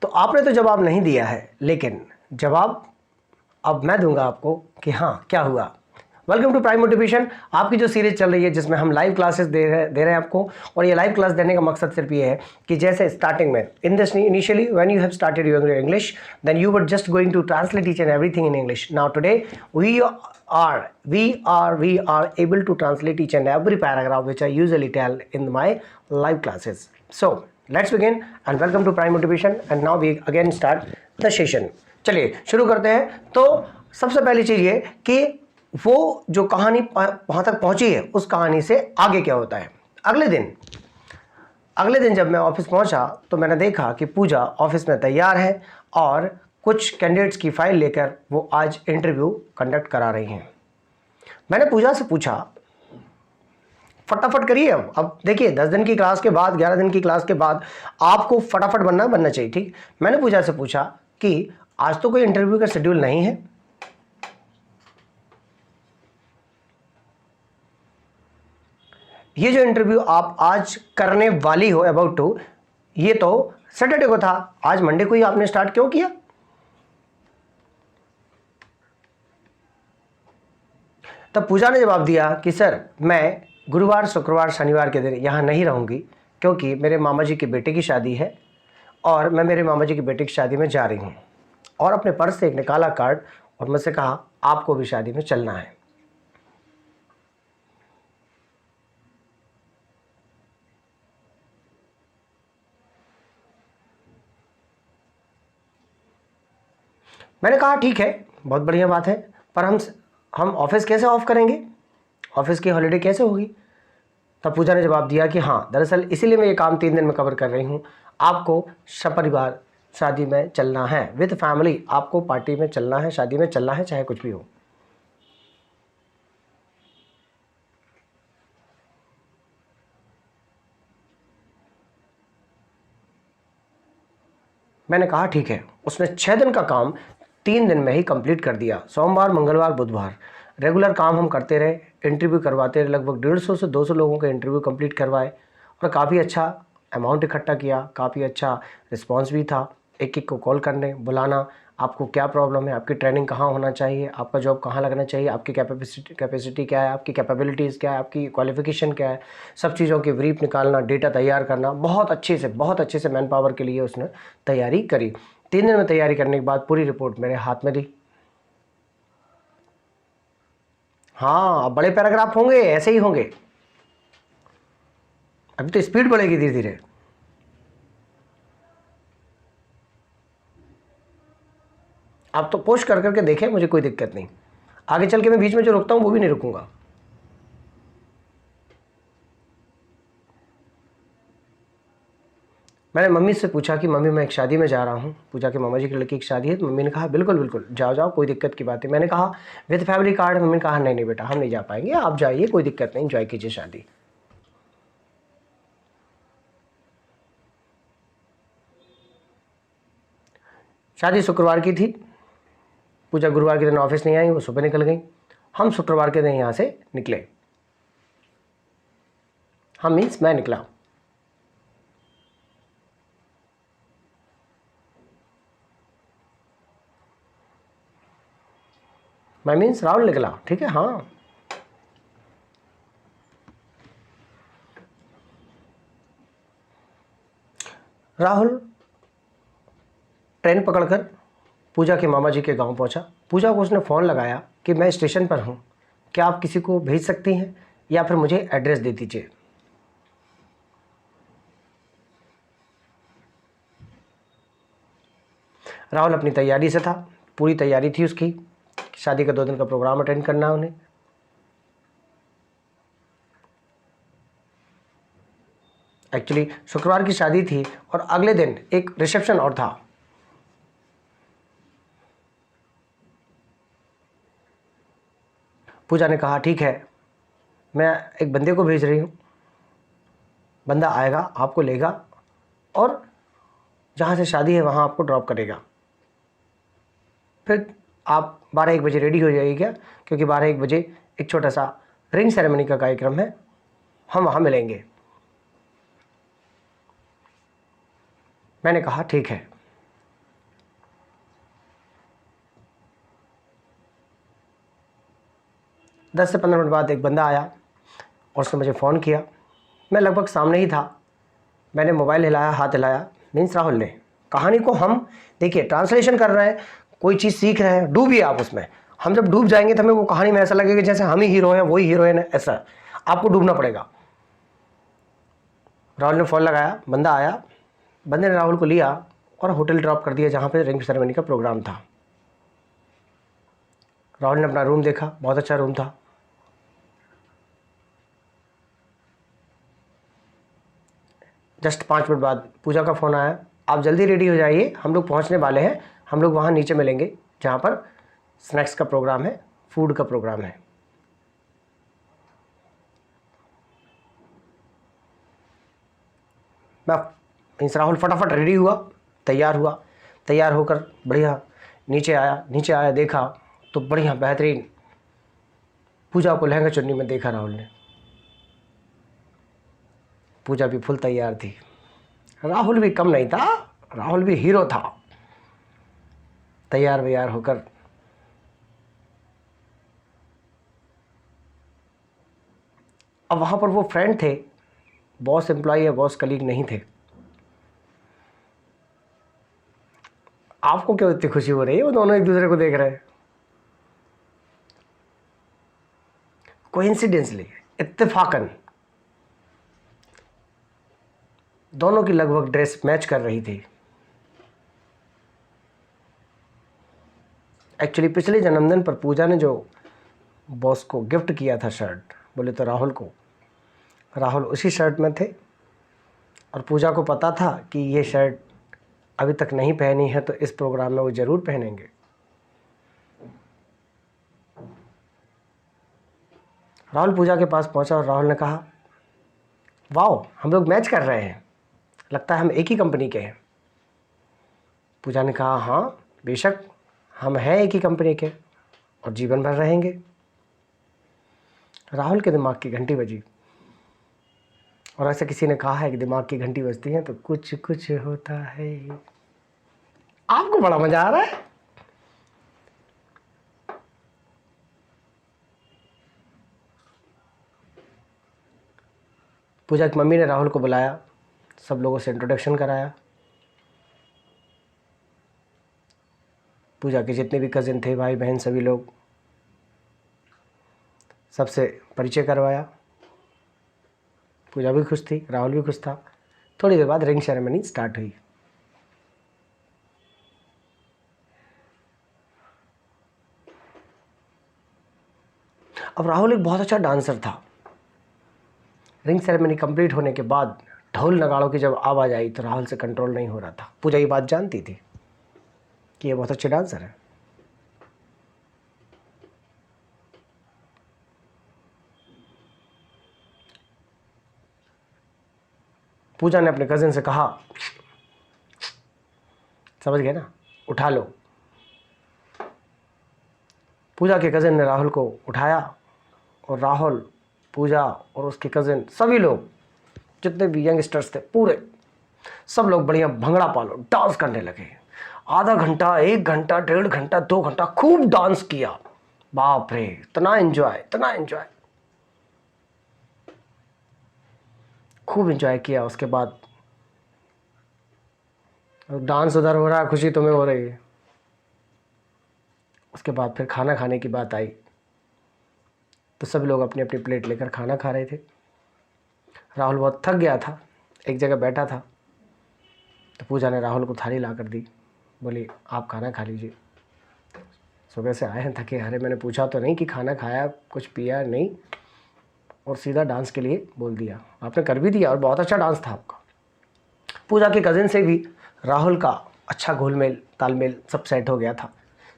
तो आपने तो जवाब नहीं दिया है, लेकिन जवाब अब मैं दूंगा आपको कि हाँ क्या हुआ। वेलकम टू प्राइम मोटिवेशन, आपकी जो सीरीज चल रही है जिसमें हम लाइव क्लासेस दे रहे हैं आपको। और ये लाइव क्लास देने का मकसद सिर्फ ये है कि जैसे स्टार्टिंग में in this initially when you have started your English, then you were just going to translate each and everything in English. Now today we are able to translate each and every paragraph which I usually tell in my live classes. So let's begin and welcome to Prime Motivation, and now we again start the session. चलिए शुरू करते हैं। तो सबसे पहली चीज ये कि वो जो कहानी वहां तक पहुंची है उस कहानी से आगे क्या होता है। अगले दिन जब मैं ऑफिस पहुंचा तो मैंने देखा कि पूजा ऑफिस में तैयार है और कुछ कैंडिडेट्स की फाइल लेकर वो आज इंटरव्यू कंडक्ट करा रही हैं। मैंने पूजा से पूछा, फटाफट करिए। अब देखिए 10 दिन की क्लास के बाद, 11 दिन की क्लास के बाद आपको फटाफट बनना चाहिए, ठीक। मैंने पूजा से पूछा कि आज तो कोई इंटरव्यू का शेड्यूल नहीं है। ये जो इंटरव्यू आप आज करने वाली हो अबाउट टू, ये तो सैटरडे को था, आज मंडे को ही आपने स्टार्ट क्यों किया? तब पूजा ने जवाब दिया कि सर मैं गुरुवार, शुक्रवार, शनिवार के दिन यहाँ नहीं रहूँगी क्योंकि मेरे मामा जी के बेटे की शादी है और मैं मेरे मामा जी के बेटे की शादी में जा रही हूँ। और अपने पर्स से एक निकाला कार्ड और मुझसे कहा आपको भी शादी में चलना है। मैंने कहा ठीक है, बहुत बढ़िया बात है, पर हम ऑफिस कैसे ऑफ करेंगे, ऑफिस की हॉलीडे कैसे होगी? तब पूजा ने जवाब दिया कि हाँ, दरअसल इसीलिए मैं ये काम 3 दिन में कवर कर रही हूँ। आपको सपरिवार शादी में चलना है, विद फैमिली आपको पार्टी में चलना है, शादी में चलना है, चाहे कुछ भी हो। मैंने कहा ठीक है। उसने 6 दिन का काम 3 दिन में ही कंप्लीट कर दिया। सोमवार, मंगलवार, बुधवार रेगुलर काम हम करते रहे, इंटरव्यू करवाते रहे, लगभग 150 से 200 लोगों के इंटरव्यू कंप्लीट करवाए और काफ़ी अच्छा अमाउंट इकट्ठा किया, काफ़ी अच्छा रिस्पांस भी था। एक एक को कॉल करने, बुलाना, आपको क्या प्रॉब्लम है, आपकी ट्रेनिंग कहाँ होना चाहिए, आपका जॉब कहाँ लगना चाहिए, आपकी कैपेसिटी क्या है, आपकी कैपेबिलिटीज़ क्या है, आपकी क्वालिफिकेशन क्या है, सब चीज़ों की ब्रीफ निकालना, डेटा तैयार करना, बहुत अच्छे से मैन पावर के लिए उसने तैयारी करी। 3 दिन में तैयारी करने के बाद पूरी रिपोर्ट मेरे हाथ में दी। हाँ, अब बड़े पैराग्राफ होंगे, ऐसे ही होंगे, अभी तो स्पीड बढ़ेगी धीरे धीरे। आप तो पोस्ट कर करके देखें, मुझे कोई दिक्कत नहीं। आगे चल के मैं बीच में जो रुकता हूं वो भी नहीं रुकूंगा। मैंने मम्मी से पूछा कि मम्मी मैं एक शादी में जा रहा हूँ, पूजा के मामा जी की लड़की की शादी है। तो मम्मी ने कहा बिल्कुल बिल्कुल जाओ जाओ, कोई दिक्कत की बात है। मैंने कहा विद फैमिली कार्ड? मम्मी ने कहा नहीं नहीं बेटा, हम नहीं जा पाएंगे, आप जाइए, कोई दिक्कत नहीं, एंजॉय कीजिए शादी। शादी शुक्रवार की थी, पूजा गुरुवार के दिन ऑफिस नहीं आई, वो सुबह निकल गई। हम शुक्रवार के दिन यहाँ से निकले, हम मीन्स मैं निकला। मैं मीन्स राहुल निकला, ठीक है। हाँ, राहुल ट्रेन पकड़कर पूजा के मामा जी के गांव पहुंचा। पूजा को उसने फ़ोन लगाया कि मैं स्टेशन पर हूं, क्या आप किसी को भेज सकती हैं या फिर मुझे एड्रेस दे दीजिए। राहुल अपनी तैयारी से था, पूरी तैयारी थी उसकी, शादी का 2 दिन का प्रोग्राम अटेंड करना है उन्हें। एक्चुअली शुक्रवार की शादी थी और अगले दिन एक रिसेप्शन और था। पूजा ने कहा ठीक है, मैं एक बंदे को भेज रही हूँ, बंदा आएगा, आपको लेगा और जहाँ से शादी है वहाँ आपको ड्रॉप करेगा। फिर आप 12-1 बजे रेडी हो जाइए क्या, क्योंकि 12-1 बजे एक छोटा सा रिंग सेरेमनी का कार्यक्रम है, हम वहाँ मिलेंगे। मैंने कहा ठीक है। 10 से 15 मिनट बाद एक बंदा आया और उसने मुझे फ़ोन किया। मैं लगभग सामने ही था। मैंने मोबाइल हिलाया, हाथ हिलाया। मीन्स राहुल ने कहानी को हम देखिए ट्रांसलेशन कर रहे हैं, कोई चीज़ सीख रहे हैं, डूबिए आप उसमें। हम जब डूब जाएंगे तो हमें वो कहानी में ऐसा लगेगा जैसे हम ही हीरो हैं, वही हीरोइन है। ऐसा आपको डूबना पड़ेगा। राहुल ने फ़ोन लगाया, बंदा आया, बंदे ने राहुल को लिया और होटल ड्रॉप कर दिया जहाँ पे रिंग सेरेमनी का प्रोग्राम था। राहुल ने अपना रूम देखा, बहुत अच्छा रूम था। जस्ट 5 मिनट बाद पूजा का फ़ोन आया, आप जल्दी रेडी हो जाइए, हम लोग पहुँचने वाले हैं, हम लोग वहाँ नीचे मिलेंगे जहाँ पर स्नैक्स का प्रोग्राम है, फूड का प्रोग्राम है। मीन्स राहुल फटाफट रेडी हुआ, तैयार होकर बढ़िया नीचे आया, देखा तो बढ़िया बेहतरीन पूजा को लहंगा चुन्नी में देखा राहुल ने। पूजा भी फुल तैयार थी। राहुल भी कम नहीं था, राहुल भी हीरो था। तैयार व्यार होकर अब वहाँ पर वो फ्रेंड थे, बॉस एम्प्लॉय या बॉस कलीग नहीं थे। आपको क्यों इतनी खुशी हो रही है? वो दोनों एक दूसरे को देख रहे हैं। कोइंसिडेंसली, इत्तेफाकन दोनों की लगभग ड्रेस मैच कर रही थी। एक्चुअली पिछले जन्मदिन पर पूजा ने जो बॉस को गिफ्ट किया था शर्ट, बोले तो राहुल को, राहुल उसी शर्ट में थे और पूजा को पता था कि ये शर्ट अभी तक नहीं पहनी है तो इस प्रोग्राम में वो ज़रूर पहनेंगे। राहुल पूजा के पास पहुंचा और राहुल ने कहा, वाओ, हम लोग मैच कर रहे हैं, लगता है हम एक ही कंपनी के हैं। पूजा ने कहा, हाँ बेशक, हम हैं एक ही कंपनी के और जीवन भर रहेंगे। राहुल के दिमाग की घंटी बजी और ऐसा किसी ने कहा है कि दिमाग की घंटी बजती है तो कुछ कुछ होता है। आपको बड़ा मजा आ रहा है? पूजा की मम्मी ने राहुल को बुलाया, सब लोगों से इंट्रोडक्शन कराया। पूजा के जितने भी कज़िन थे, भाई बहन, सभी लोग, सबसे परिचय करवाया। पूजा भी खुश थी, राहुल भी खुश था। थोड़ी देर बाद रिंग सेरेमनी स्टार्ट हुई। अब राहुल एक बहुत अच्छा डांसर था। रिंग सेरेमनी कंप्लीट होने के बाद ढोल नगाड़ों की जब आवाज़ आई तो राहुल से कंट्रोल नहीं हो रहा था। पूजा ये बात जानती थी कि ये बहुत अच्छे डांसर है। पूजा ने अपने कज़िन से कहा, समझ गए ना, उठा लो। पूजा के कज़िन ने राहुल को उठाया और राहुल, पूजा और उसके कज़िन, सभी लोग जितने भी यंगस्टर्स थे पूरे, सब लोग बढ़िया भंगड़ा पालो डांस करने लगे। आधा घंटा, 1 घंटा, 1.5 घंटा, 2 घंटा खूब डांस किया। बाप रे, इतना एंजॉय, खूब एंजॉय किया। उसके बाद डांस उधर हो रहा है, खुशी तुम्हें हो रही है। उसके बाद फिर खाना खाने की बात आई तो सभी लोग अपनी अपनी प्लेट लेकर खाना खा रहे थे। राहुल बहुत थक गया था, एक जगह बैठा था, तो पूजा ने राहुल को थाली ला कर दी, बोली आप खाना खा लीजिए, सुबह से आए हैं थके हारे। मैंने पूछा तो नहीं कि खाना खाया, कुछ पिया नहीं, और सीधा डांस के लिए बोल दिया। आपने कर भी दिया और बहुत अच्छा डांस था आपका। पूजा के कज़िन से भी राहुल का अच्छा घुलमेल तालमेल सब सेट हो गया था।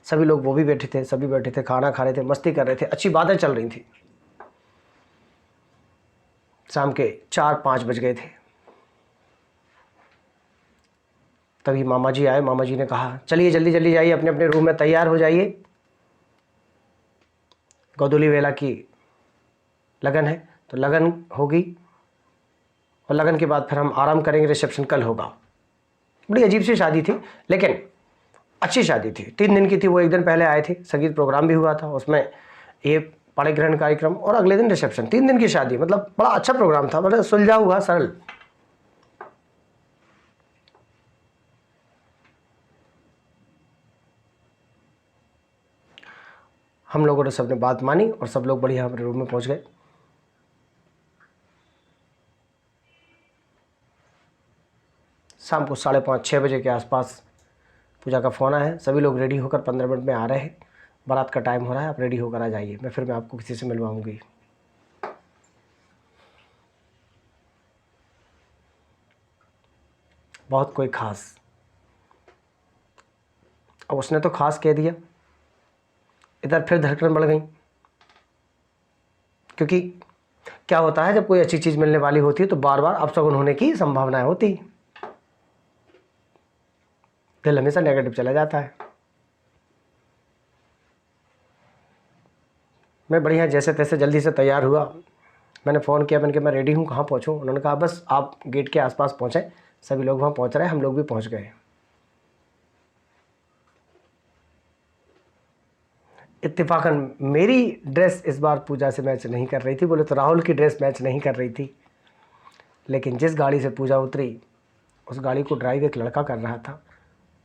सभी लोग, वो भी बैठे थे, सभी बैठे थे, खाना खा रहे थे, मस्ती कर रहे थे, अच्छी बातें चल रही थी। शाम के 4-5 बज गए थे। तभी मामा जी आए। मामा जी ने कहा, चलिए जल्दी जल्दी जाइए, अपने अपने रूम में तैयार हो जाइए, गोधूली वेला की लगन है। तो लगन होगी और लगन के बाद फिर हम आराम करेंगे, रिसेप्शन कल होगा। बड़ी अजीब सी शादी थी लेकिन अच्छी शादी थी। 3 दिन की थी। वो 1 दिन पहले आए थे, संगीत प्रोग्राम भी हुआ था, उसमें ये पाणी ग्रहण कार्यक्रम और अगले दिन रिसेप्शन, 3 दिन की शादी। मतलब बड़ा अच्छा प्रोग्राम था, मतलब सुलझा हुआ, सरल। हम लोगों ने सबने बात मानी और सब लोग बढ़िया अपने रूम में पहुंच गए। शाम को 5:30-6 बजे के आसपास पूजा का फ़ोन आया है, सभी लोग रेडी होकर 15 मिनट में आ रहे हैं, बारात का टाइम हो रहा है, आप रेडी होकर आ जाइए, मैं आपको किसी से मिलवाऊंगी। बहुत कोई खास, अब उसने तो खास कह दिया, इधर फिर धड़कन बढ़ गई। क्योंकि क्या होता है, जब कोई अच्छी चीज़ मिलने वाली होती है तो बार बार अपशगुन होने की संभावनाएं होती, दिल हमेशा नेगेटिव चला जाता है। मैं बढ़िया जैसे तैसे जल्दी से तैयार हुआ, मैंने फ़ोन किया, मैंने कहा मैं रेडी हूँ, कहाँ पहुँचूँ? उन्होंने कहा बस आप गेट के आसपास पहुँचे, सभी लोग वहाँ पहुँच रहे हैं, हम लोग भी पहुँच गए। इत्तेफाकन मेरी ड्रेस इस बार पूजा से मैच नहीं कर रही थी, बोले तो राहुल की ड्रेस मैच नहीं कर रही थी, लेकिन जिस गाड़ी से पूजा उतरी उस गाड़ी को ड्राइव एक लड़का कर रहा था,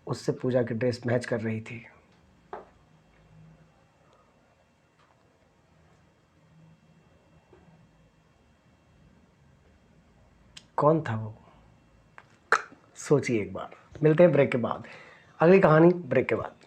उससे पूजा की ड्रेस मैच कर रही थी। कौन था वो? सोचिए एक बार। मिलते हैं ब्रेक के बाद, अगली कहानी ब्रेक के बाद।